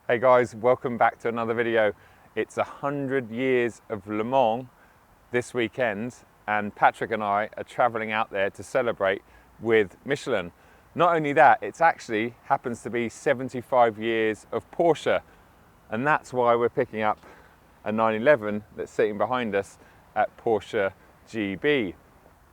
Hey guys, welcome back to another video. It's 100 years of Le Mans this weekend, and Patrick and I are traveling out there to celebrate with Michelin. Not only that, it actually happens to be 75 years of Porsche, and that's why we're picking up a 911 that's sitting behind us at Porsche GB.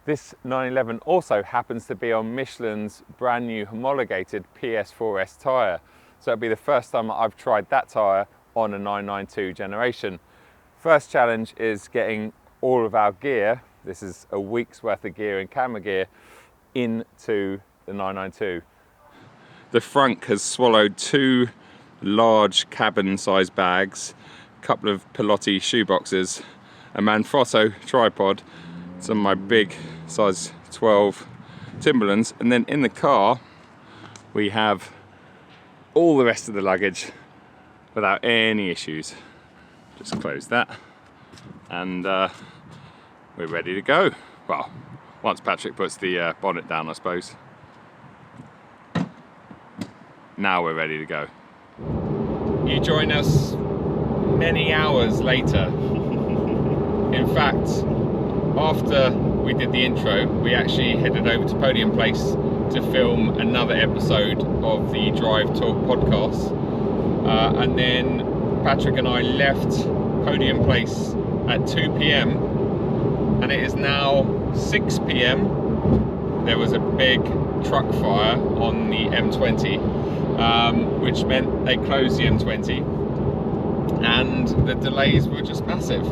This 911 also happens to be on Michelin's brand new homologated PS4S tyre. So it'll be the first time I've tried that tyre on a 992 generation. First challenge is getting all of our gear, this is a week's worth of gear and camera gear, into the 992. The frunk has swallowed two large cabin-sized bags, a couple of Pilotti shoeboxes, a Manfrotto tripod, some of my big size 12 Timberlands, and then in the car we have all the rest of the luggage without any issues. Just close that and we're ready to go. Well, once Patrick puts the bonnet down, I suppose. Now we're ready to go. You join us many hours later. In fact, after we did the intro, we actually headed over to Podium Place to film another episode of the Drive Talk podcast. And then Patrick and I left Podium Place at 2 p.m. and it is now 6 p.m. There was a big truck fire on the M20, which meant they closed the M20, and the delays were just massive.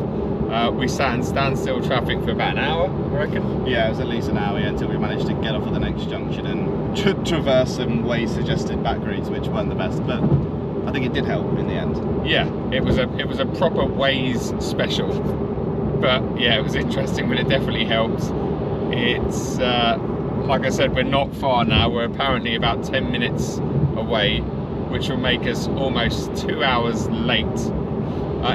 We sat in standstill traffic for about an hour, I reckon. Yeah, it was at least an hour, until we managed to get off at the next junction and traverse some ways suggested back routes, which weren't the best, but I think it did help in the end. Yeah, it was a proper Waze special, but yeah, it was interesting, but it definitely helped. It's like I said, we're not far now. We're apparently about 10 minutes away, which will make us almost 2 hours late.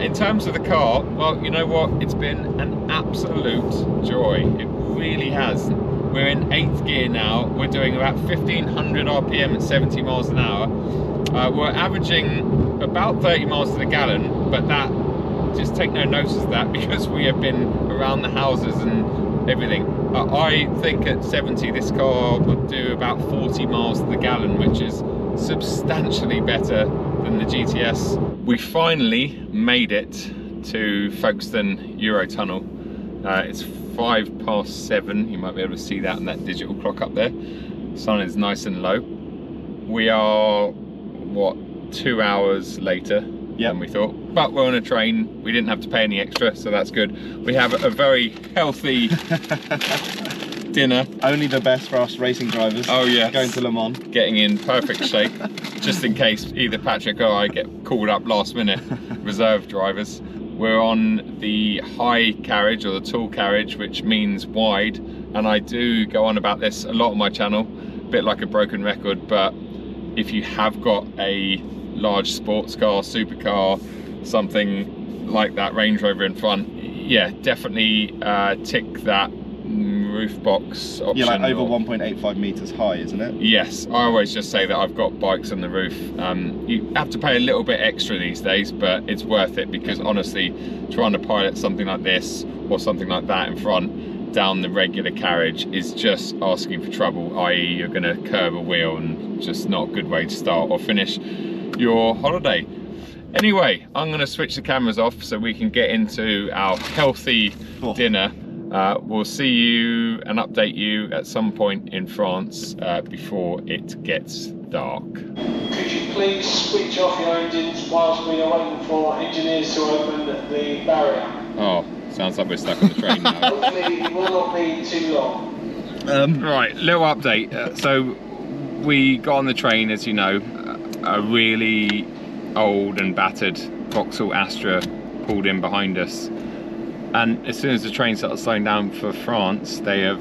In terms of the car, well, you know what? It's been an absolute joy. It really has. We're in 8th gear now. We're doing about 1500 RPM at 70 miles an hour. We're averaging about 30 miles to the gallon, but that, just take no notice of that because we have been around the houses and everything. I think at 70 this car would do about 40 miles to the gallon, which is substantially better than the GTS. We finally made it to Folkestone Eurotunnel. It's 7:05. You might be able to see that in that digital clock up there. The sun is nice and low. We are, what, 2 hours later than we thought, but we're on a train. We didn't have to pay any extra, so that's good. We have a very healthy dinner. Only the best for us racing drivers. Oh yeah, going to Le Mans, getting in perfect shape, just in case either Patrick or I get called up last minute. Reserve drivers. We're on the high carriage, or the tall carriage, which means wide, and I do go on about this a lot on my channel, a bit like a broken record, but if you have got a large sports car, supercar, something like that, Range Rover in front, yeah, definitely tick that roof box option. Yeah, like over 1.85 meters high, isn't it? Yes, I always just say that I've got bikes on the roof. You have to pay a little bit extra these days, but it's worth it, because honestly, trying to pilot something like this or something like that in front down the regular carriage is just asking for trouble, i.e. you're going to curb a wheel, and just not a good way to start or finish your holiday. Anyway, I'm going to switch the cameras off so we can get into our healthy dinner. We'll see you and update you at some point in France before it gets dark. Could you please switch off your engines whilst we are waiting for engineers to open the barrier? Oh, sounds like we're stuck on the train now. Hopefully it will not be too long. Right, little update. So we got on the train, as you know, a really old and battered Vauxhall Astra pulled in behind us. And as soon as the train started slowing down for France, they have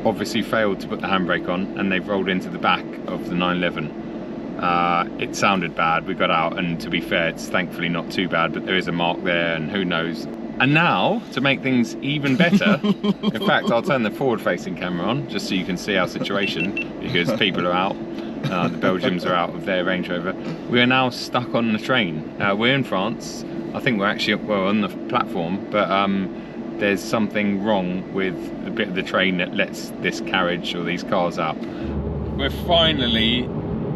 obviously failed to put the handbrake on, and they've rolled into the back of the 911. It sounded bad. We got out, and to be fair, it's thankfully not too bad, but there is a mark there, and who knows. And now, to make things even better, in fact, I'll turn the forward-facing camera on, just so you can see our situation, because people are out. The Belgians are out of their Range Rover. We are now stuck on the train. We're in France. I think we're actually on the platform, but there's something wrong with the bit of the train that lets this carriage or these cars out. We're finally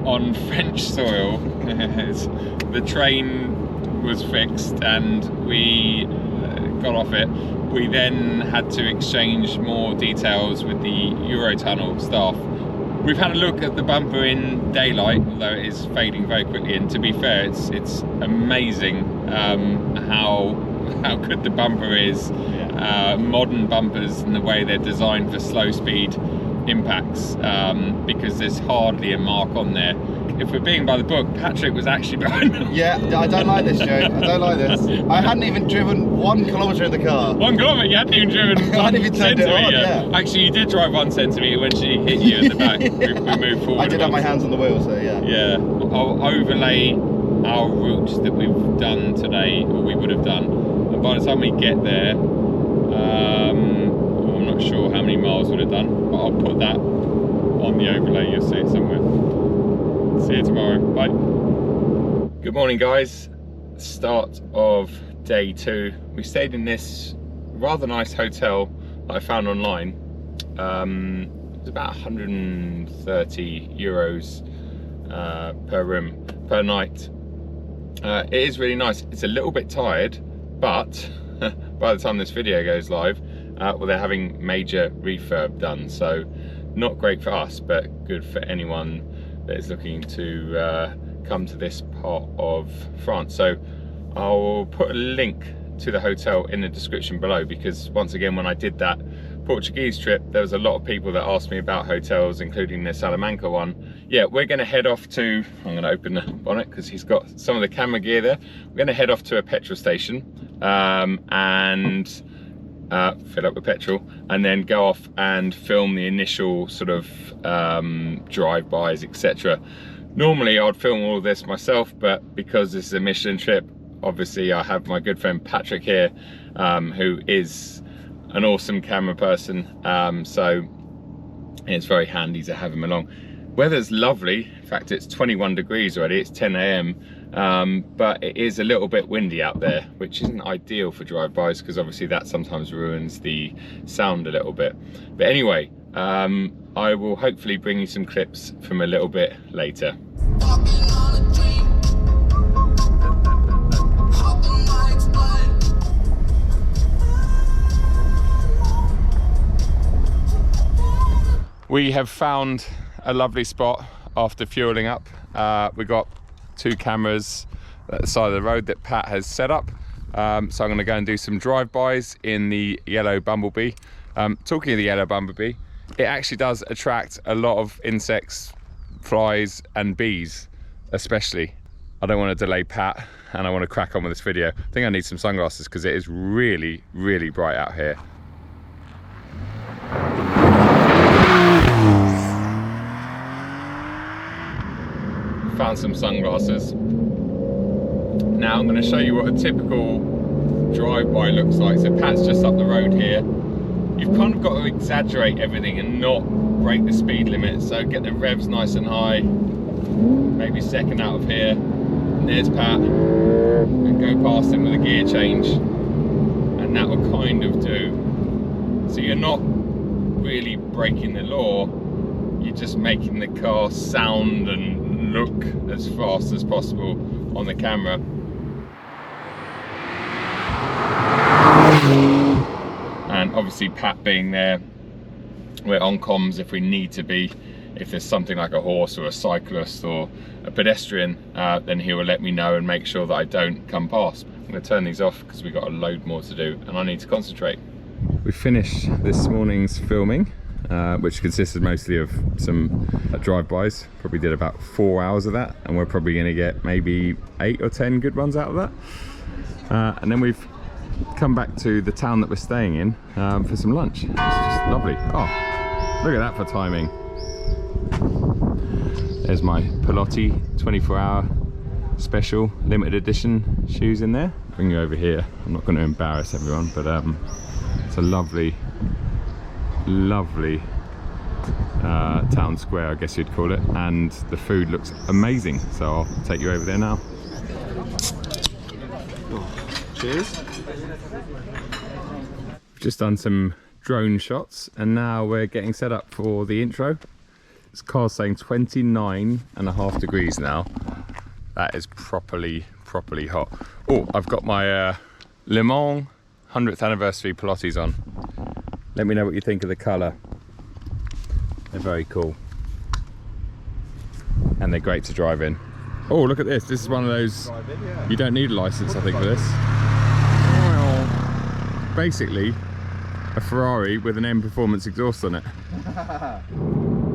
on French soil. The train was fixed and we got off it. We then had to exchange more details with the Eurotunnel staff. We've had a look at the bumper in daylight, although it is fading very quickly, and to be fair, it's amazing how good the bumper is. Modern bumpers and the way they're designed for slow speed impacts, because there's hardly a mark on there. If we're being by the book, Patrick was actually behind us. Yeah, I don't like this, Joe. I don't like this. I hadn't even driven 1 kilometre in the car. 1 kilometre? You hadn't even driven 1 I hadn't even turned it on, centimetre. yeah. Actually, you did drive 1 centimetre when she hit you in the back. We moved forward. I did have my hands on the wheel, so yeah. Yeah. I'll overlay our route that we've done today, or we would have done. And by the time we get there, I'm not sure how many miles we'd have done, but I'll put that on the overlay. You'll see it somewhere. See you tomorrow. Bye. Good morning, guys. Start of day 2. We stayed in this rather nice hotel that I found online. It was about 130 euros per room per night. It is really nice. It's a little bit tired, but by the time this video goes live, well, they're having major refurb done, so not great for us, but good for anyone that is looking to come to this part of France. So I'll put a link to the hotel in the description below, because once again, when I did that Portuguese trip, there was a lot of people that asked me about hotels, including the Salamanca one. Yeah, we're going to head off to, I'm going to open the bonnet because he's got some of the camera gear there. We're going to head off to a petrol station and fill up with petrol, and then go off and film the initial sort of drive-bys, etc. Normally I'd film all of this myself, but because this is a Michelin trip, obviously I have my good friend Patrick here, who is an awesome camera person, so it's very handy to have him along. Weather's lovely. In fact, it's 21 degrees already. It's 10 AM, but it is a little bit windy out there, which isn't ideal for drive-bys, because obviously that sometimes ruins the sound a little bit. But anyway, I will hopefully bring you some clips from a little bit later. We have found a lovely spot after fueling up. We got 2 cameras at the side of the road that Pat has set up. So I'm going to go and do some drive-bys in the yellow Bumblebee. Talking of the yellow Bumblebee, it actually does attract a lot of insects, flies and bees especially. I don't want to delay Pat, and I want to crack on with this video. I think I need some sunglasses because it is really, really bright out here. Found some sunglasses. Now I'm going to show you what a typical drive-by looks like. So Pat's just up the road here. You've kind of got to exaggerate everything and not break the speed limit, so get the revs nice and high, maybe second out of here, and there's Pat, and go past him with a gear change, and that will kind of do. So you're not really breaking the law, you're just making the car sound and look as fast as possible on the camera. And obviously Pat being there, we're on comms if we need to be. If there's something like a horse or a cyclist or a pedestrian, then he will let me know and make sure that I don't come past. I'm going to turn these off because we've got a load more to do and I need to concentrate. We finished this morning's filming, which consisted mostly of some drive-bys. Probably did about 4 hours of that, and we're probably going to get maybe 8 or 10 good ones out of that. And then we've come back to the town that we're staying in for some lunch. It's just lovely. Oh, look at that for timing. There's my Pelotti 24-hour special limited edition shoes in there. Bring you over here. I'm not going to embarrass everyone, but it's a lovely, lovely town square, I guess you'd call it, and the food looks amazing, so I'll take you over there now. Cheers. Just done some drone shots and now we're getting set up for the intro. This car's saying 29.5 degrees now. That is properly hot. Oh, I've got my Le Mans 100th anniversary Pilotis on. Let me know what you think of the colour. They're very cool. And they're great to drive in. Oh, look at this. This is one of those, you don't need a licence, I think, for this. Well, basically, a Ferrari with an M Performance exhaust on it.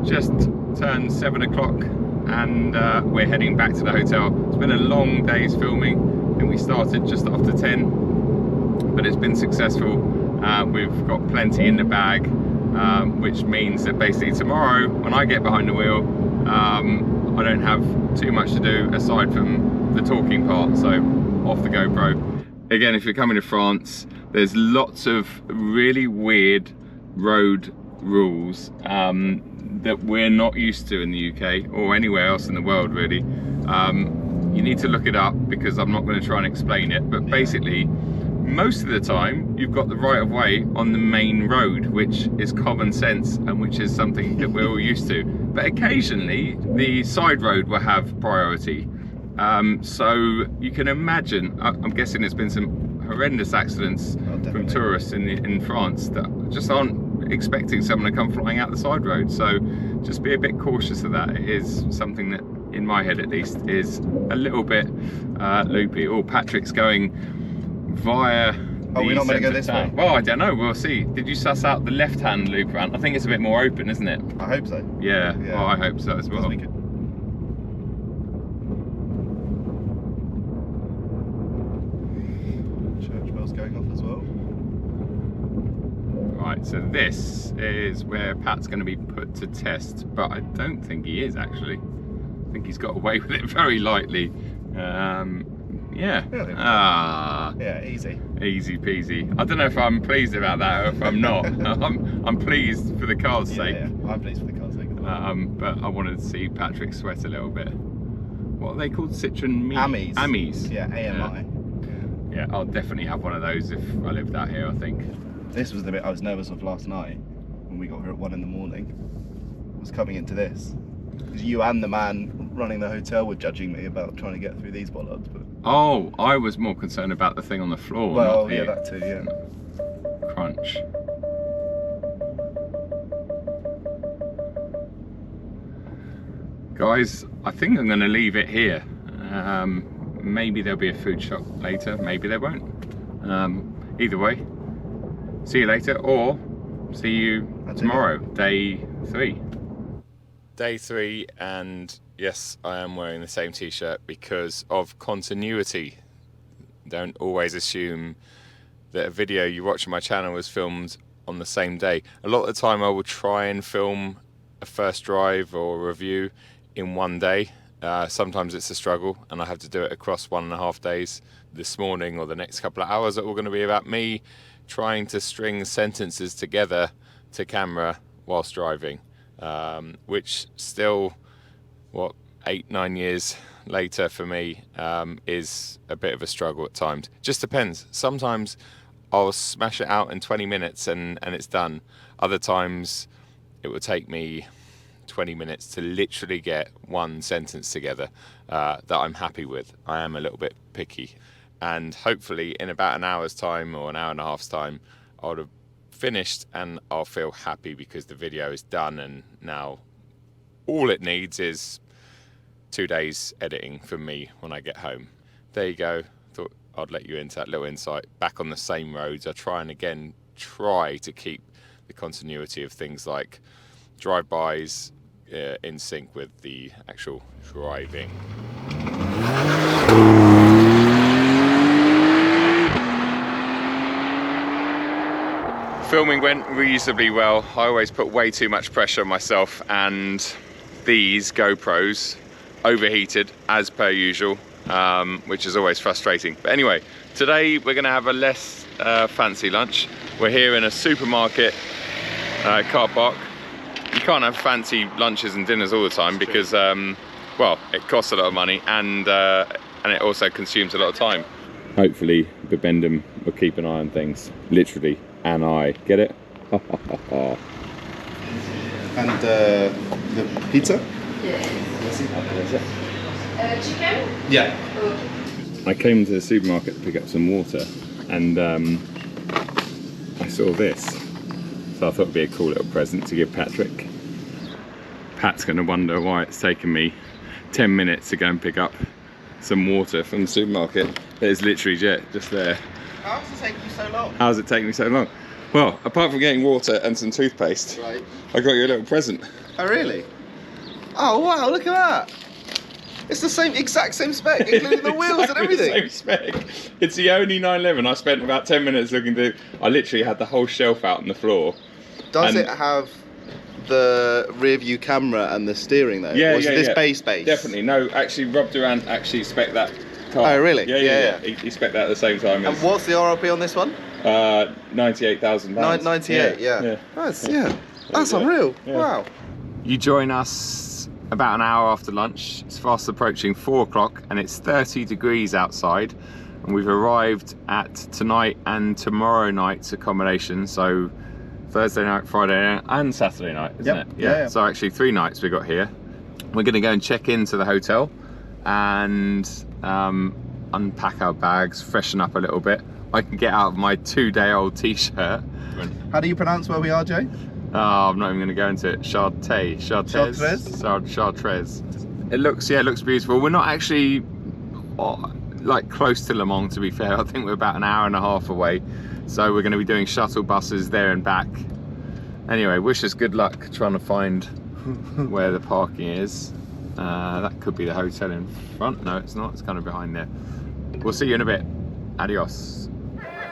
Just turned 7 o'clock and we're heading back to the hotel. It's been a long day's filming. I think we started just after 10, but it's been successful. We've got plenty in the bag, which means that basically tomorrow, when I get behind the wheel, I don't have too much to do aside from the talking part, so off the GoPro. Again, if you're coming to France, there's lots of really weird road rules that we're not used to in the UK or anywhere else in the world, really. You need to look it up because I'm not going to try and explain it, but basically most of the time you've got the right of way on the main road, which is common sense and which is something that we're all used to, but occasionally the side road will have priority. So you can imagine, I'm guessing there's been some horrendous accidents from tourists in France that just aren't expecting someone to come flying out the side road, so just be a bit cautious of that. It is something that, in my head at least, is a little bit loopy. Oh, Patrick's going via Oh, we're not going to go this way? Well, I don't know, we'll see. Did you suss out the left-hand loop around? I think it's a bit more open, isn't it? I hope so. Yeah, well, I hope so as well. Church bells going off as well. Right, so this is where Pat's going to be put to test, but I don't think he is actually. I think he's got away with it very lightly. Yeah. Really? Yeah, easy. Easy peasy. I don't know if I'm pleased about that or if I'm not. I'm pleased for the car's sake. Yeah, I'm pleased for the car's sake. But I wanted to see Patrick sweat a little bit. What are they called? Citroen Amis. Amis. Yeah, AMI. Yeah, I'll definitely have one of those if I lived out here, I think. This was the bit I was nervous of last night when we got here at 1 in the morning. I was coming into this. Because you and the man running the hotel were judging me about trying to get through these bollards. But... Oh, I was more concerned about the thing on the floor. Well, not yeah, the that too, yeah. Crunch. Guys, I think I'm going to leave it here. Maybe there'll be a food shop later, maybe there won't. Either way, see you later, or see you tomorrow, day 3. Day 3, and yes, I am wearing the same t-shirt because of continuity. Don't always assume that a video you watch on my channel was filmed on the same day. A lot of the time I will try and film a first drive or a review in one day. Sometimes it's a struggle and I have to do it across 1.5 days. This morning or the next couple of hours are all going to be about me trying to string sentences together to camera whilst driving, which still, what, 8-9 years later for me, is a bit of a struggle at times. Just depends. Sometimes I'll smash it out in 20 minutes and it's done. Other times it will take me 20 minutes to literally get one sentence together that I'm happy with. I am a little bit picky, and hopefully in about an hour's time or an hour and a half's time I'll have finished and I'll feel happy because the video is done, and now all it needs is 2 days editing from me when I get home. There you go. Thought I'd let you into that little insight. Back on the same roads. I try to keep the continuity of things like drive-bys in sync with the actual driving. Filming went reasonably well. I always put way too much pressure on myself, and these GoPros overheated as per usual, which is always frustrating. But anyway, today we're going to have a less fancy lunch. We're here in a supermarket car park. You can't have fancy lunches and dinners all the time because, well, it costs a lot of money and it also consumes a lot of time. Hopefully, Bibendum will keep an eye on things, literally an eye. Get it? And the pizza? Chicken? Yeah. I came to the supermarket to pick up some water and I saw this. So I thought it'd be a cool little present to give Patrick. Pat's going to wonder why it's taken me 10 minutes to go and pick up some water from the supermarket. It's literally just there. How does it take you so long? How's it taking me so long? Well, apart from getting water and some toothpaste, Right. I got you a little present. Oh, really? Oh, wow, look at that. It's the exact same spec, including the wheels and everything. The same spec. It's the only 911. I spent about 10 minutes looking through. I literally had the whole shelf out on the floor. Does it have the rear view camera and the steering though? Yeah, or is this base? Definitely. No, actually, Rob Durant actually spec that car. Oh, really? Yeah. He spec that at the same time. And what's the RRP on this one? £98,000. 98, yeah. That's unreal. Yeah. Wow. You join us about an hour after lunch. It's fast approaching 4 o'clock and it's 30 degrees outside. And we've arrived at tonight and tomorrow night's accommodation. So Thursday night, Friday night and Saturday night, isn't it? Yeah. So actually 3 nights we got here. We're going to go and check into the hotel and unpack our bags, freshen up a little bit. I can get out of my 2-day-old t-shirt. How do you pronounce where we are, Jay? Oh, I'm not even going to go into it. Chartres. It looks beautiful. We're not actually like close to Le Mans, to be fair. I think we're about an hour and a half away. So we're going to be doing shuttle buses there and back. Anyway, wish us good luck trying to find where the parking is. That could be the hotel in front. No, it's not. It's kind of behind there. We'll see you in a bit. Adios.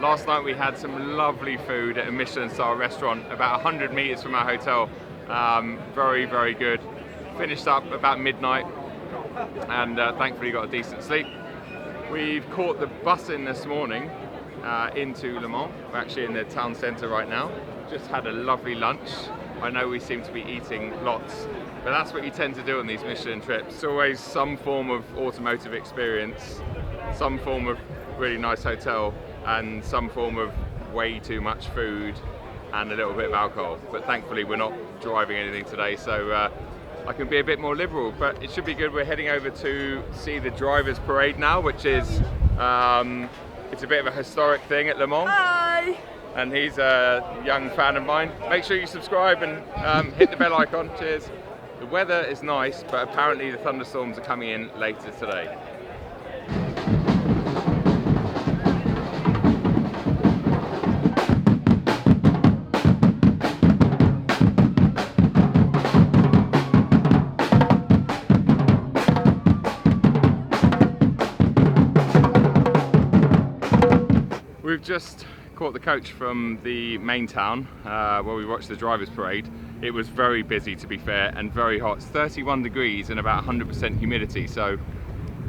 Last night we had some lovely food at a Michelin star restaurant about 100 meters from our hotel. Very, very good. Finished up about midnight and thankfully got a decent sleep. We've caught the bus in this morning into Le Mans. We're actually in the town centre right now. Just had a lovely lunch. I know we seem to be eating lots, but that's what you tend to do on these Michelin trips. It's always some form of automotive experience, some form of really nice hotel, and some form of way too much food and a little bit of alcohol. But thankfully we're not driving anything today, so I can be a bit more liberal, but it should be good. We're heading over to see the drivers parade now, which is it's a bit of a historic thing at Le Mans. Hi! And he's a young fan of mine. Make sure you subscribe and hit the bell icon. Cheers. The weather is nice, but apparently the thunderstorms are coming in later today. We've just caught the coach from the main town where we watched the drivers parade. It was very busy, to be fair, and very hot. It's 31 degrees and about 100% humidity, so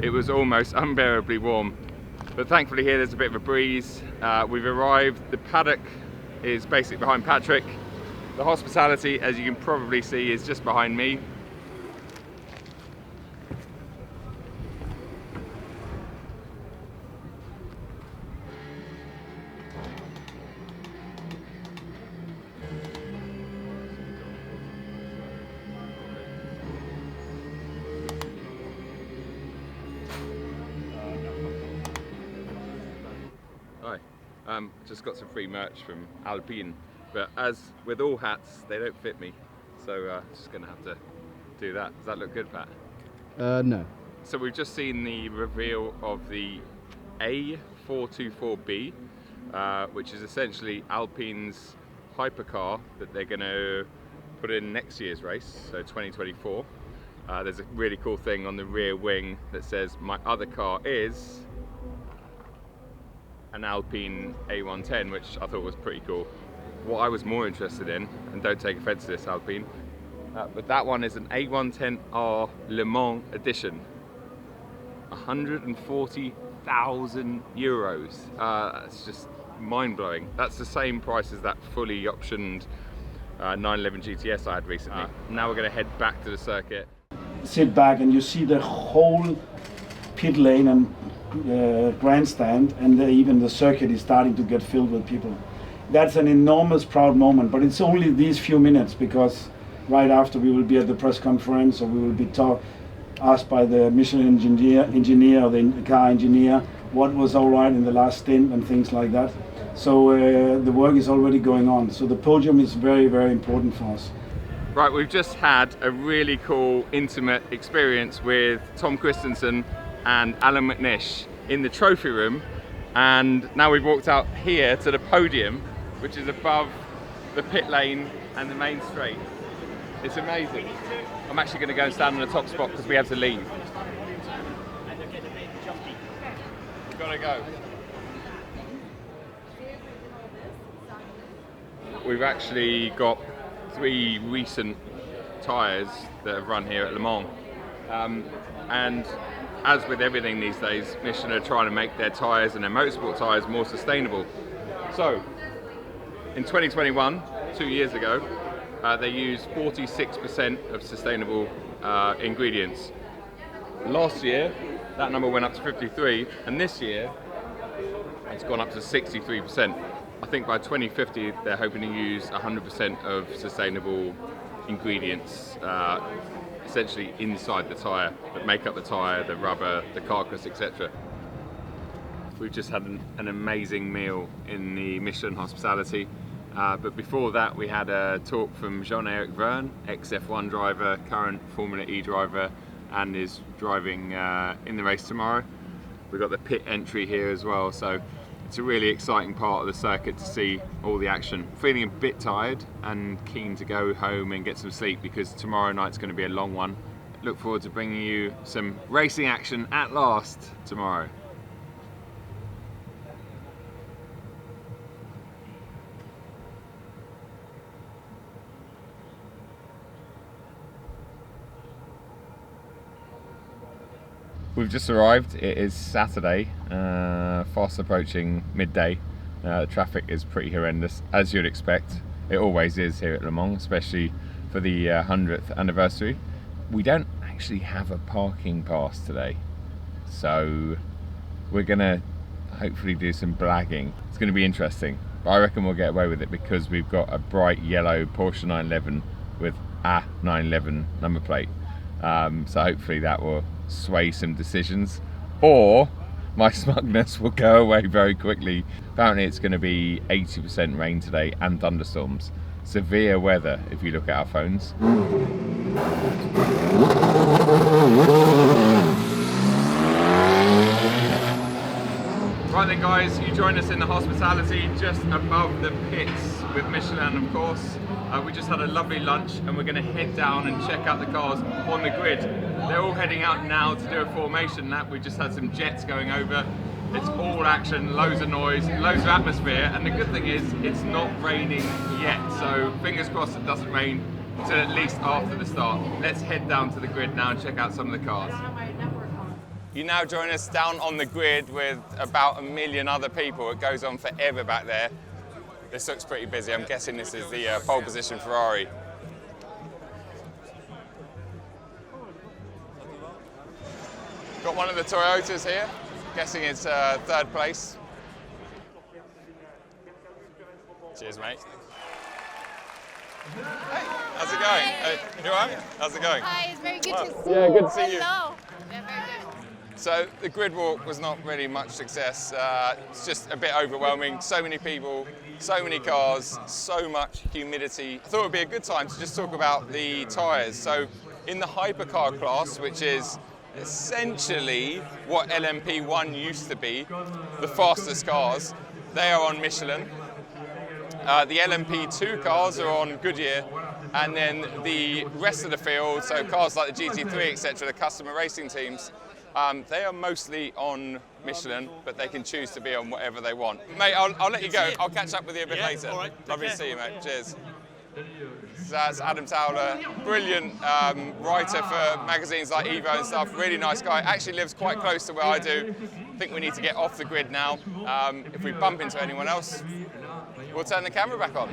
it was almost unbearably warm. But thankfully here there's a bit of a breeze. We've arrived. The paddock is basically behind Patrick. The hospitality, as you can probably see, is just behind me. Hi, just got some free merch from Alpine, but as with all hats, they don't fit me, so just gonna have to do that. Does that look good, Pat? No. So we've just seen the reveal of the A424B, which is essentially Alpine's hypercar that they're gonna put in next year's race, so 2024. There's a really cool thing on the rear wing that says, "My other car is an Alpine A110," which I thought was pretty cool. What I was more interested in, and don't take offense to this, Alpine, but that one is an A110R Le Mans edition. 140,000 euros. It's just mind-blowing. That's the same price as that fully optioned 911 GTS I had recently. Now we're going to head back to the circuit. Sit back and you see the whole pit lane and grandstand, and even the circuit is starting to get filled with people. That's an enormous proud moment, but it's only these few minutes, because right after we will be at the press conference, or we will be asked by the Michelin engineer or the car engineer what was all right in the last stint and things like that. So the work is already going on. So the podium is very, very important for us. Right, we've just had a really cool, intimate experience with Tom Christensen and Alan McNish in the trophy room, and now we've walked out here to the podium, which is above the pit lane and the main straight. It's amazing. I'm actually going to go and stand on the top spot because we have to leave. We've got to go. We've actually got 3 recent tyres that have run here at Le Mans, and as with everything these days, Michelin are trying to make their tyres and their motorsport tyres more sustainable. So in 2021, 2 years ago, they used 46% of sustainable ingredients. Last year that number went up to 53, and this year it's gone up to 63%. I think by 2050 they're hoping to use 100% of sustainable ingredients essentially inside the tyre that make up the tyre, the rubber, the carcass, etc. We've just had an amazing meal in the Michelin hospitality, but before that we had a talk from Jean-Eric Vergne, ex-F1 driver, current Formula E driver, and is driving in the race tomorrow. We've got the pit entry here as well, so it's a really exciting part of the circuit to see all the action. Feeling a bit tired and keen to go home and get some sleep, because tomorrow night's going to be a long one. Look forward to bringing you some racing action at last tomorrow. We've just arrived. It is Saturday, fast approaching midday. The traffic is pretty horrendous, as you'd expect. It always is here at Le Mans, especially for the 100th anniversary. We don't actually have a parking pass today, so we're gonna hopefully do some blagging. It's gonna be interesting, but I reckon we'll get away with it because we've got a bright yellow Porsche 911 with a 911 number plate. So hopefully that will sway some decisions, or my smugness will go away very quickly. Apparently it's going to be 80% rain today and thunderstorms. Severe weather if you look at our phones. Right then guys, you join us in the hospitality just above the pits with Michelin, of course. We just had a lovely lunch and we're going to head down and check out the cars on the grid. They're all heading out now to do a formation lap. We just had some jets going over. It's all action, loads of noise, loads of atmosphere, and the good thing is it's not raining yet, so fingers crossed it doesn't rain until at least after the start. Let's head down to the grid now and check out some of the cars. You now join us down on the grid with about 1 million other people. It goes on forever back there. This looks pretty busy. I'm guessing this is the pole position Ferrari. Got one of the Toyotas here. Guessing it's 3rd place. Cheers, mate. Hey, how's it going? Hey, you all right? How's it going? Hi, it's very good to see you. Yeah, good to see you. Hello. Yeah, very good. So the grid walk was not really much success. It's just a bit overwhelming. So many people, so many cars, so much humidity. I thought it would be a good time to just talk about the tyres. So in the hypercar class, which is essentially what LMP1 used to be, the fastest cars, they are on Michelin. The LMP2 cars are on Goodyear, and then the rest of the field, so cars like the GT3, etc., the customer racing teams, they are mostly on Michelin, but they can choose to be on whatever they want. Mate, I'll let you go. I'll catch up with you a bit later. All right, Lovely to see you, mate. Cheers. So that's Adam Towler, brilliant writer for magazines like Evo and stuff. Really nice guy. Actually lives quite close to where I do. I think we need to get off the grid now. If we bump into anyone else, we'll turn the camera back on.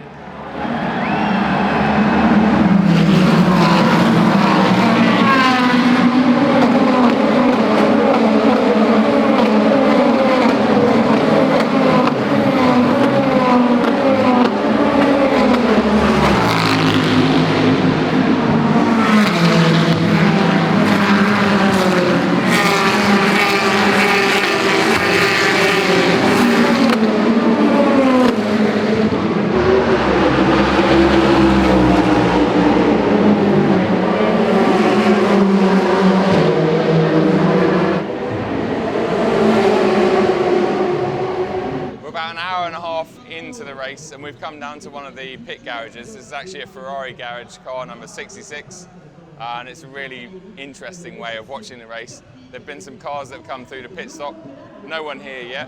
race, and we've come down to one of the pit garages. This is actually a Ferrari garage, car number 66, and it's a really interesting way of watching the race. There have been some cars that have come through the pit stop, no one here yet.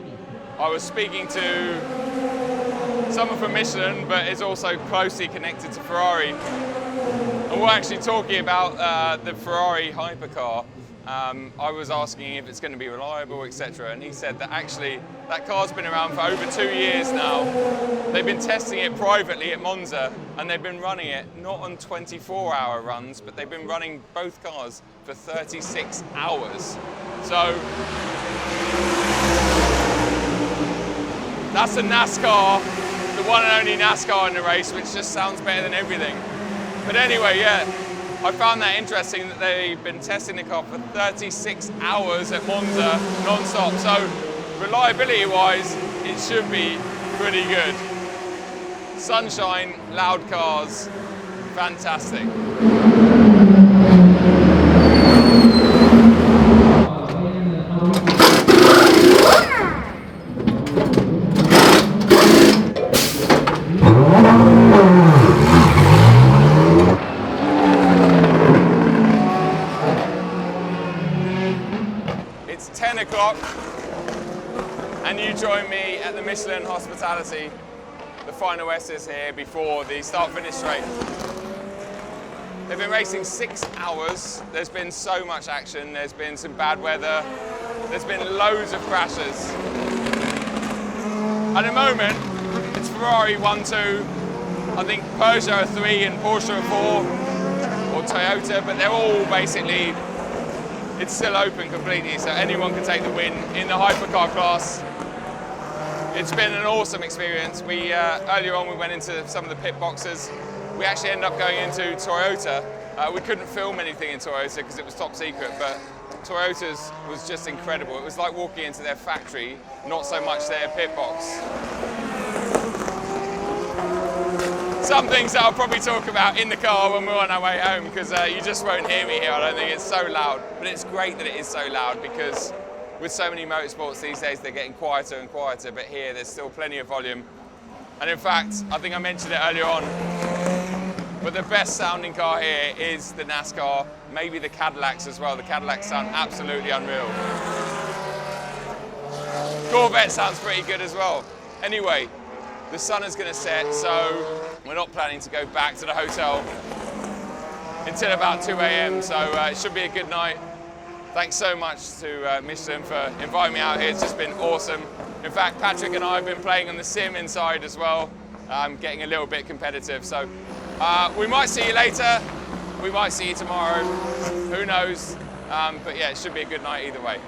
I was speaking to someone from Michelin, but is also closely connected to Ferrari, and we're actually talking about the Ferrari hypercar. I was asking if it's going to be reliable, etc., and he said that actually that car's been around for over 2 years now. They've been testing it privately at Monza, and they've been running it not on 24-hour runs, but they've been running both cars for 36 hours. So that's a NASCAR, the one and only NASCAR in the race, which just sounds better than everything. But anyway, yeah, I found that interesting that they've been testing the car for 36 hours at Monza non-stop. So reliability-wise, it should be pretty good. Sunshine, loud cars, fantastic. It's 10 o'clock and you join me at the Michelin hospitality. The final S is here before the start-finish straight. They've been racing 6 hours. There's been so much action. There's been some bad weather. There's been loads of crashes. At the moment, it's Ferrari 1-2. I think Peugeot are 3 and Porsche are 4, or Toyota, but they're all basically, it's still open completely, so anyone can take the win in the hypercar class. It's been an awesome experience. We earlier on we went into some of the pit boxes. We actually ended up going into Toyota. We couldn't film anything in Toyota because it was top secret, but Toyota's was just incredible. It was like walking into their factory, not so much their pit box. Some things that I'll probably talk about in the car when we're on our way home, because you just won't hear me here. I don't think it's so loud, but it's great that it is so loud, because with so many motorsports these days, they're getting quieter and quieter, but here there's still plenty of volume. And in fact, I think I mentioned it earlier on, but the best sounding car here is the NASCAR, maybe the Cadillacs as well. The Cadillacs sound absolutely unreal. Corvette sounds pretty good as well. Anyway, the sun is going to set, so we're not planning to go back to the hotel until about 2 a.m, so it should be a good night. Thanks so much to Michelin for inviting me out here. It's just been awesome. In fact, Patrick and I have been playing on the sim inside as well, getting a little bit competitive. So we might see you later, we might see you tomorrow, who knows, but yeah, it should be a good night either way.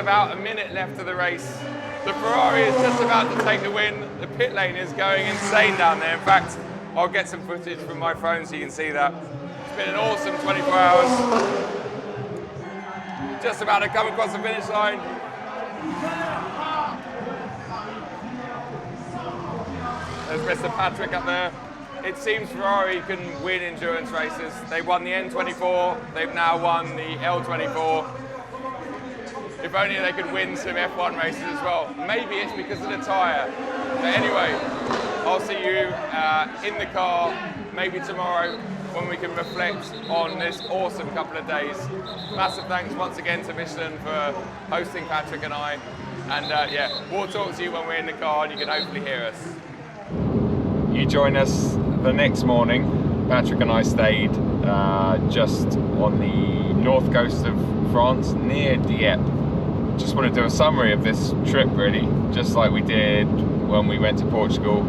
About a minute left of the race. The Ferrari is just about to take the win. The pit lane is going insane down there. In fact, I'll get some footage from my phone so you can see that. It's been an awesome 24 hours. Just about to come across the finish line. There's Mr. Patrick up there. It seems Ferrari can win endurance races. They won the N24, they've now won the L24. If only they could win some F1 races as well. Maybe it's because of the tyre. But anyway, I'll see you in the car, maybe tomorrow, when we can reflect on this awesome couple of days. Massive thanks once again to Michelin for hosting Patrick and I. And yeah, we'll talk to you when we're in the car and you can hopefully hear us. You join us the next morning. Patrick and I stayed just on the north coast of France, near Dieppe. Just want to do a summary of this trip, really, just like we did when we went to Portugal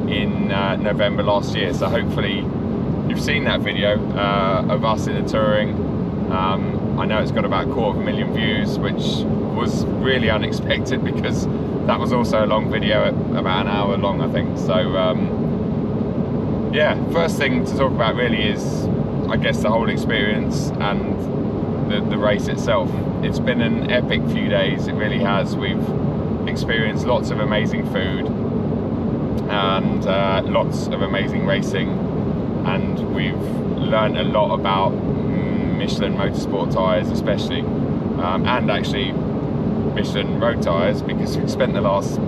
in November last year. So hopefully you've seen that video of us in the touring. I know it's got about 250,000 views, which was really unexpected because that was also a long video, about an hour long, I think. So yeah, first thing to talk about really is, I guess, the whole experience and the race itself. It's been an epic few days, it really has. We've experienced lots of amazing food and lots of amazing racing, and we've learned a lot about Michelin motorsport tyres especially, and actually Michelin road tyres, because we've spent the last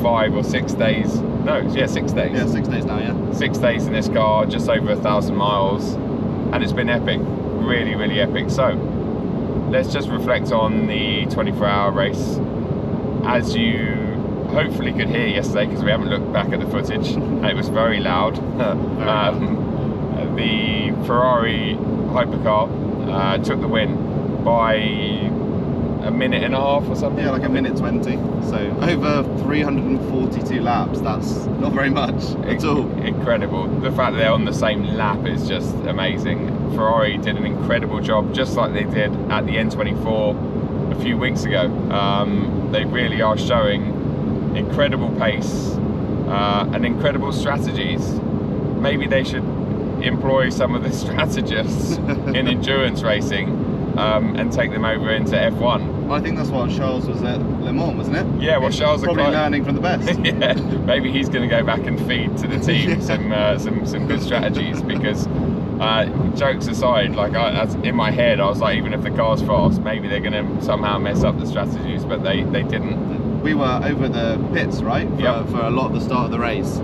5 or 6 days, 6 days. Yeah, 6 days now, yeah. 6 days in this car, just over 1,000 miles, and it's been epic, really, really epic. So let's just reflect on the 24-hour race. As you hopefully could hear yesterday, because we haven't looked back at the footage, it was very loud. The Ferrari hypercar took the win by a minute and a half or something. Yeah, like a minute 20. So over 342 laps. That's not very much at all. Incredible. The fact that they're on the same lap is just amazing. Ferrari did an incredible job, just like they did at the N24 a few weeks ago. They really are showing incredible pace and incredible strategies. Maybe they should employ some of the strategists in endurance racing and take them over into F1. Well, I think that's what Charles was at Le Mans, wasn't it? Yeah, well, Charles probably learning from the best. Yeah, maybe he's going to go back and feed to the team some good strategies, because jokes aside, like in my head I was like, even if the car's fast, maybe they're going to somehow mess up the strategies, but they didn't. We were over the pits, right, for a lot of the start of the race.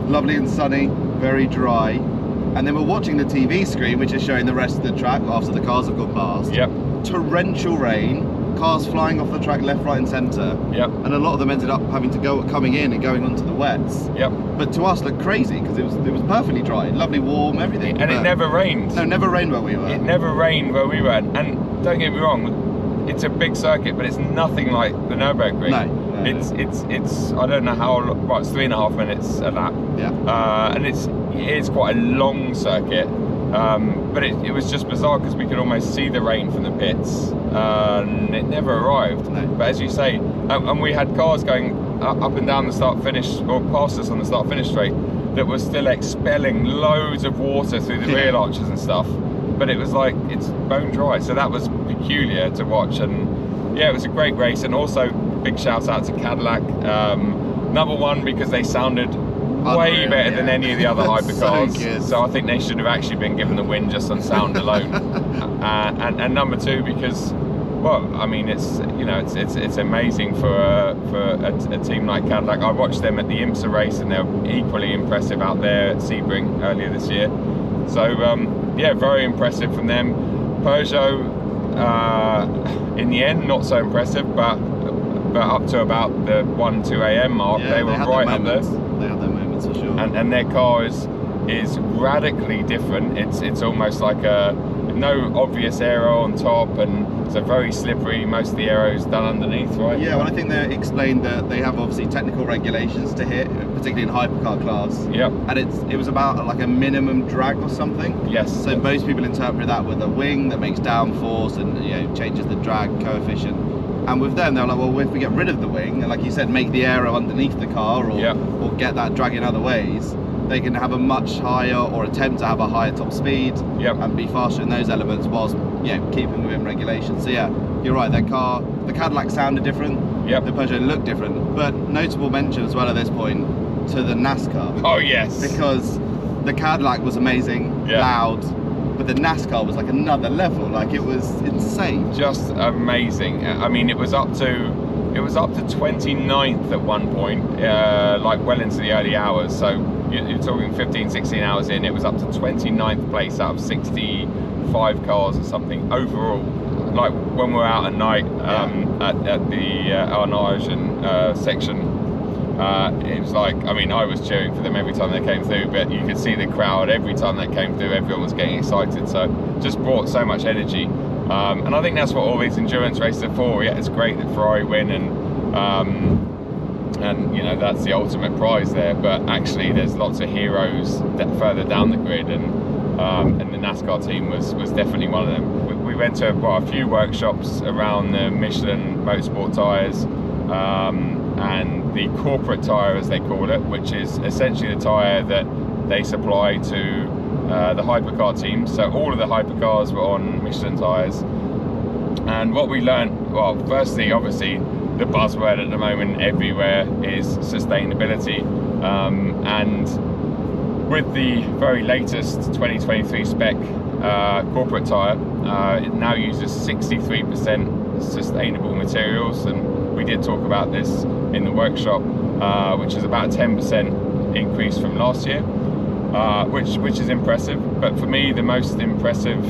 Lovely and sunny, very dry. And then we're watching the TV screen, which is showing the rest of the track after the cars have gone past. Yep. Torrential rain, cars flying off the track left, right and centre. Yep. And a lot of them ended up having to coming in and going onto the wets. Yep. But to us looked crazy, because it was perfectly dry, lovely, warm, everything. And it never rained. No, never rained where we were. It never rained where we were. And don't get me wrong, it's a big circuit, but it's nothing like the Nürburgring. No. It's I don't know how long, well, it's 3.5 minutes a lap. Yeah. And it is quite a long circuit, but it was just bizarre, because we could almost see the rain from the pits, and it never arrived. No. But as you say, and we had cars going up and down the start-finish, or past us on the start-finish straight, that was still expelling loads of water through the rear arches and stuff, but it was like, it's bone dry, so that was peculiar to watch. And yeah, it was a great race. And also big shout out to Cadillac, number one, because they sounded way better than any of the other hypercars. So I think they should have actually been given the win just on sound alone. And number two, because, well, I mean, it's amazing for a team like Cadillac. I watched them at the IMSA race, and they're equally impressive out there at Sebring earlier this year. So yeah, very impressive from them. Peugeot, in the end, not so impressive, but up to about the 1-2 a.m. mark, they were right up there. They had their moments for sure. And their car is radically different. It's almost like no obvious aero on top, and it's a very slippery. Most of the aero's done underneath, right? Yeah, well, I think they explained that they have obviously technical regulations to hit, particularly in hypercar class. Yep. And it was about like a minimum drag or something. Yes. So most people interpret that with a wing that makes downforce and changes the drag coefficient. And with them, they're like, well, if we get rid of the wing and, like you said, make the aero underneath the car, or get that drag in other ways, they can have a much higher, or attempt to have a higher top speed, and be faster in those elements, whilst keeping within regulations. So yeah, you're right. Their car, the Cadillac sounded different. Yep. The Peugeot looked different. But notable mention as well at this point to the NASCAR. Oh yes. Because the Cadillac was amazing, loud. But the NASCAR was like another level. Like, it was insane. Just amazing. I mean, it was up to 29th at one point, like well into the early hours. So you're talking 15, 16 hours in. It was up to 29th place out of 65 cars or something overall. Like when we were out at night at the Arnage section. It was like, I mean, I was cheering for them every time they came through, but you could see the crowd every time they came through. Everyone was getting excited, so just brought so much energy. And I think that's what all these endurance races are for. Yeah, it's great that Ferrari win, and that's the ultimate prize there. But actually, there's lots of heroes further down the grid, and the NASCAR team was definitely one of them. We went to a few workshops around the Michelin motorsport tyres. And the corporate tyre, as they call it, which is essentially the tyre that they supply to the hypercar teams. So all of the hypercars were on Michelin tyres, And what we learned, well, firstly, obviously, the buzzword at the moment everywhere is sustainability. And with the very latest 2023 spec corporate tyre, it now uses 63% sustainable materials, and we did talk about this in the workshop, which is about a 10% increase from last year, which is impressive. But for me, the most impressive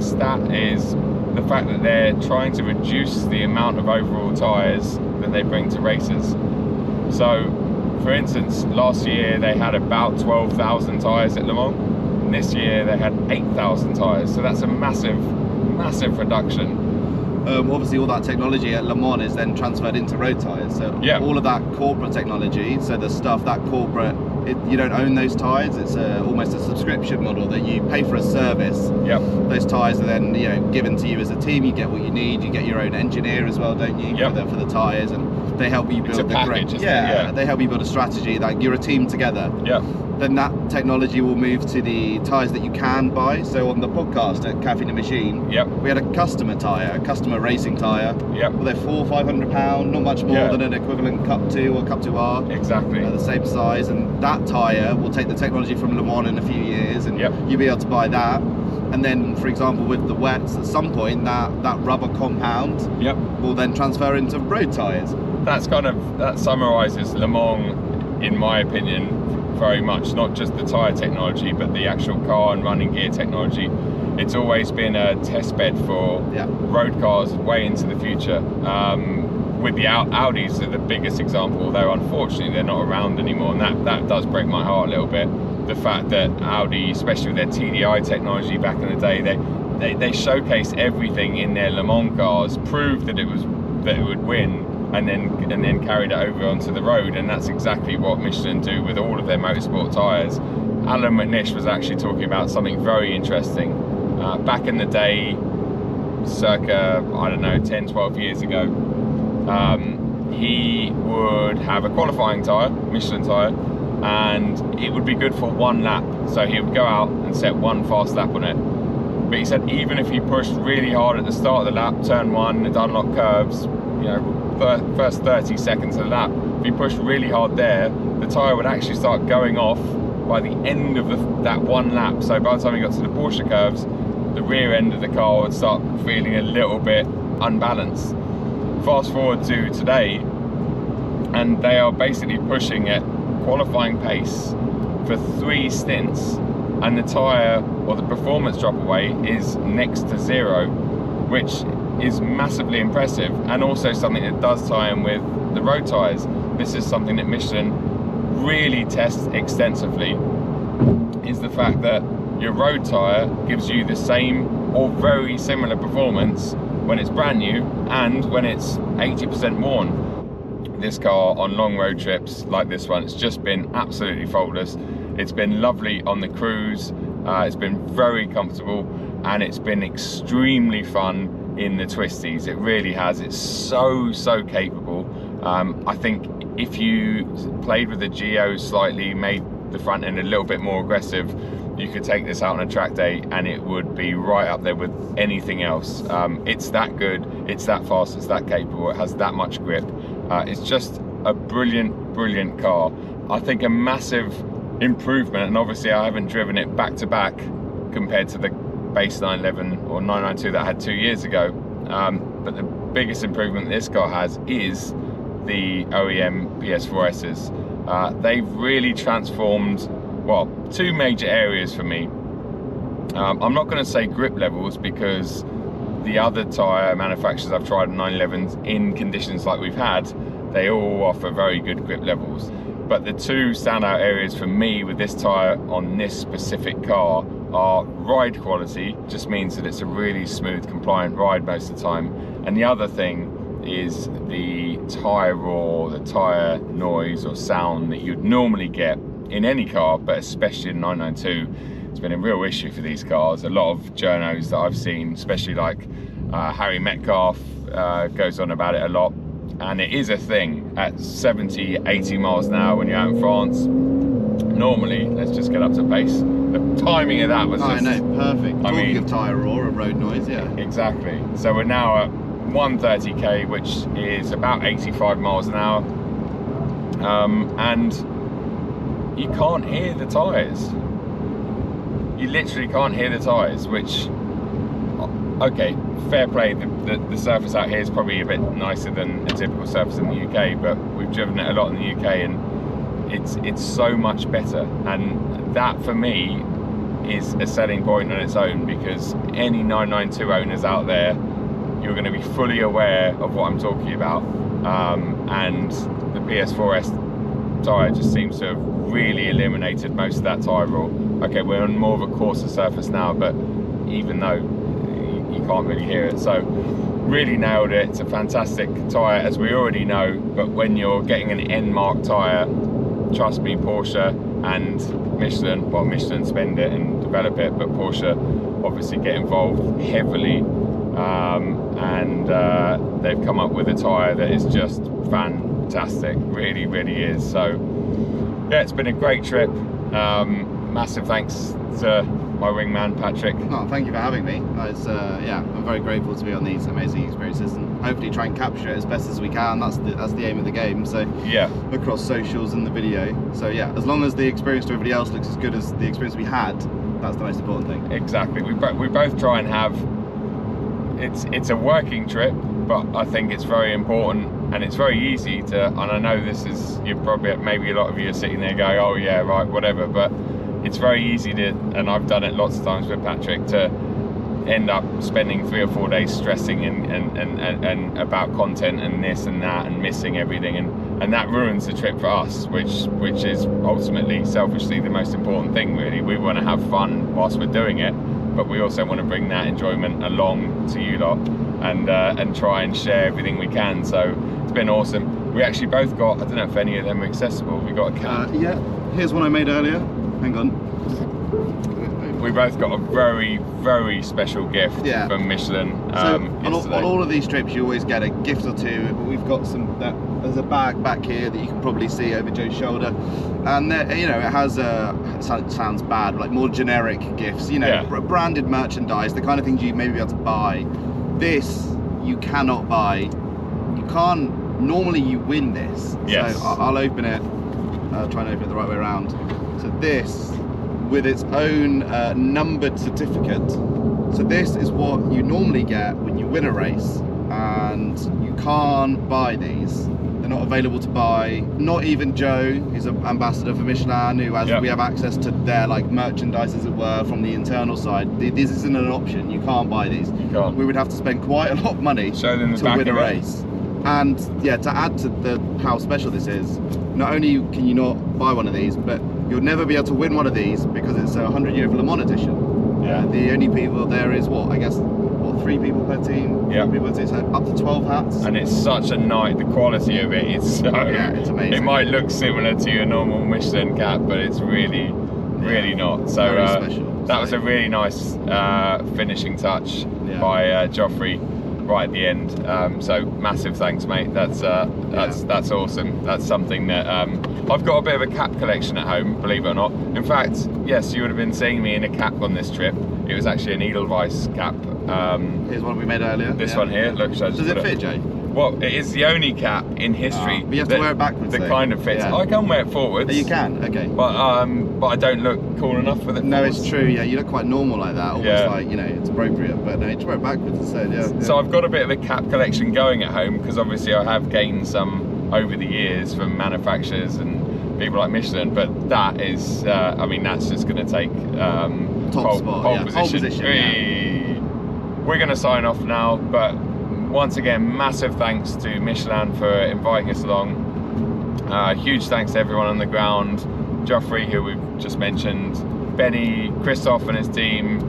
stat is the fact that they're trying to reduce the amount of overall tyres that they bring to races. So, for instance, last year they had about 12,000 tyres at Le Mans, and this year they had 8,000 tyres. So that's a massive reduction. Obviously all that technology at Le Mans is then transferred into road tyres. So all of that corporate technology, so the stuff that corporate, you don't own those tyres. It's almost a subscription model that you pay for a service. Yep. Those tyres are then given to you as a team. You get what you need. You get your own engineer as well, don't you? Yep. For the tyres, and they help you build the package. They help you build a strategy. Like you're a team together. Yeah. Then that technology will move to the tyres that you can buy. So on the podcast at Cafe de Machine, we had a customer tyre, a customer racing tyre. Yep. Well, they're £400-500, not much more than an equivalent Cup 2 or Cup 2R. Exactly. The same size, and that tyre will take the technology from Le Mans in a few years, and you'll be able to buy that. And then, for example, with the wets, at some point that rubber compound will then transfer into road tyres. That summarises Le Mans, in my opinion, very much. Not just the tyre technology, but the actual car and running gear technology. It's always been a test bed for road cars way into the future. With the Audis are the biggest example, although unfortunately they're not around anymore, and that does break my heart a little bit. The fact that Audi, especially with their TDI technology back in the day, they showcased everything in their Le Mans cars, proved that it would win, and then carried it over onto the road. And that's exactly what Michelin do with all of their motorsport tyres. Alan McNish was actually talking about something very interesting. Back in the day, circa, I don't know, 10-12 years ago, he would have a qualifying tyre, Michelin tyre, and it would be good for one lap. So he would go out and set one fast lap on it. But he said even if he pushed really hard at the start of the lap, turn one, and unlock curves, first 30 seconds of the lap, if he pushed really hard there, the tyre would actually start going off by the end of that one lap. So by the time he got to the Porsche curves, the rear end of the car would start feeling a little bit unbalanced. Fast forward to today, and they are basically pushing at qualifying pace for 3 stints, and the tyre or the performance drop away is next to 0, which is massively impressive, and also something that does tie in with the road tyres. This is something that Michelin really tests extensively, is the fact that your road tyre gives you the same or very similar performance when it's brand new and when it's 80% worn. This car on long road trips like this one, it's just been absolutely faultless. It's been lovely on the cruise, it's been very comfortable, and it's been extremely fun in the twisties. It really has. It's so capable. I think if you played with the Geo slightly, made the front end a little bit more aggressive, you could take this out on a track day and it would be right up there with anything else. It's that good, it's that fast, it's that capable, it has that much grip. It's just a brilliant car. I think a massive improvement, and obviously I haven't driven it back to back compared to the base 911 or 992 that I had 2 years ago, but the biggest improvement this car has is the OEM PS4Ss. They've really transformed, well, 2 major areas for me. I'm not going to say grip levels, because the other tyre manufacturers I've tried 911s in conditions like we've had, they all offer very good grip levels. But the 2 standout areas for me with this tyre on this specific car are ride quality, just means that it's a really smooth, compliant ride most of the time. And the other thing is the tyre roar, the tyre noise or sound that you'd normally get in any car, but especially in 992. It's been a real issue for these cars. A lot of journos that I've seen, especially like Harry Metcalf goes on about it a lot, and it is a thing at 70, 80 miles an hour when you're out in France. Normally, let's just get up to pace, the timing of that was just... I know, perfect. Talking of tyre roar and road noise, yeah. Exactly. So we're now at 130k, which is about 85 miles an hour. And you can't hear the tyres. You literally can't hear the tyres, which, okay, fair play. The surface out here is probably a bit nicer than a typical surface in the UK, but we've driven it a lot in the UK, and it's so much better. And that for me is a selling point on its own, because any 992 owners out there, you're going to be fully aware of what I'm talking about. And the PS4S tyre just seems to have really eliminated most of that tyre roar. Okay, we're on more of a coarser surface now, but even though you can't really hear it, so really nailed it. It's a fantastic tyre, as we already know, but when you're getting an N-Mark tyre, trust me, Porsche and Michelin, well, Michelin spend it and develop it, but Porsche obviously get involved heavily, and they've come up with a tyre that is just fantastic, really, really is. So yeah, it's been a great trip. Massive thanks to my wingman Patrick. Oh, thank you for having me. It's yeah, I'm very grateful to be on these amazing experiences, and hopefully try and capture it as best as we can. That's the aim of the game. So yeah, across socials and the video. So yeah, as long as the experience to everybody else looks as good as the experience we had, that's the most important thing. Exactly. We both try and have, it's a working trip, but I think it's very important, and it's very easy to, and I know this is, you're probably, maybe a lot of you are sitting there going, oh yeah, right, whatever, but it's very easy to, and I've done it lots of times with Patrick, to end up spending 3 or 4 days stressing and about content and this and that, and missing everything, and that ruins the trip for us, which is ultimately, selfishly, the most important thing really. We want to have fun whilst we're doing it, but we also want to bring that enjoyment along to you lot, and try and share everything we can. So it's been awesome. We actually both got, I don't know if any of them are accessible, we got a cap. Yeah, here's one I made earlier. Hang on. We both got a very, very special gift from Michelin. So on all of these trips, you always get a gift or two. But we've got some. There's a bag back here that you can probably see over Joe's shoulder, and you know, it has it sounds bad, like more generic gifts. You know, branded merchandise, the kind of things you maybe be able to buy. This you cannot buy. You can't. Normally, you win this. Yes. So I'll open it. Try and open it the right way around. So this, with its own numbered certificate. So this is what you normally get when you win a race, and you can't buy these. They're not available to buy. Not even Joe, who's an ambassador for Michelin, who has, we have access to their like merchandise, as it were, from the internal side. This isn't an option. You can't buy these. You can't. We would have to spend quite a lot of money to win a race. And yeah, to add to how special this is, not only can you not buy one of these, but you'll never be able to win one of these because it's a 100-year Le Mans edition. Yeah. The only people there is what, I guess, 3 people per team? Yeah. 3 people per team, so up to 12 hats. And it's such a nice, the quality of it is so, yeah, it's amazing. It might look similar to your normal Michelin cap, but it's really, really not. So very special. That was a really nice finishing touch by Joffrey right at the end. So massive thanks, mate. That's awesome. That's something that I've got a bit of a cap collection at home, believe it or not. In fact, yes, you would have been seeing me in a cap on this trip. It was actually an Edelweiss cap. Here's one we made earlier. This one here. Look, does it fit, Jay? Well, it is the only cap in history. But you have to wear it backwards. That kind of fits. Yeah. I can wear it forwards. Oh, you can, okay. But I don't look cool enough with it. No, forwards. It's true. Yeah, you look quite normal like that. Almost like, you know, it's appropriate. But no, you just wear it backwards instead. Yeah. So I've got a bit of a cap collection going at home, because obviously I have gained some over the years from manufacturers and people like Michelin. But that is, I mean, that's just going to take pole position. We're going to sign off now, but once again, massive thanks to Michelin for inviting us along. Huge thanks to everyone on the ground, Joffrey, who we've just mentioned, Benny, Christoph and his team,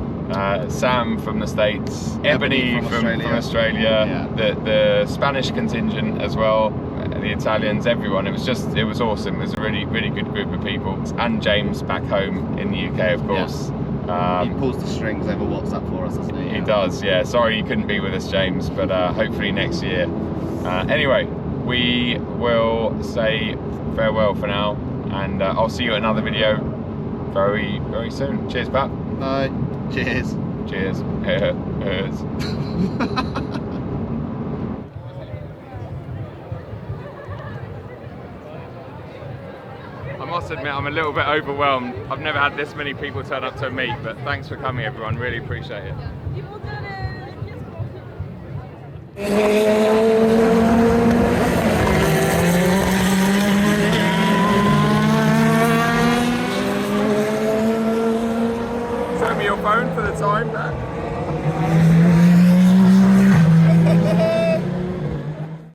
Sam from the States, Ebony from Australia, the Spanish contingent as well, the Italians, everyone. It was awesome. It was a really, really good group of people. And James back home in the UK, of course. He pulls the strings over WhatsApp for us, doesn't he? He does, yeah. Sorry you couldn't be with us, James, but hopefully next year. Anyway, we will say farewell for now, and I'll see you at another video very, very soon. Cheers, Pat. Bye. Cheers. Cheers. I must admit, I'm a little bit overwhelmed. I've never had this many people turn up to a meet, but thanks for coming, everyone. Really appreciate it.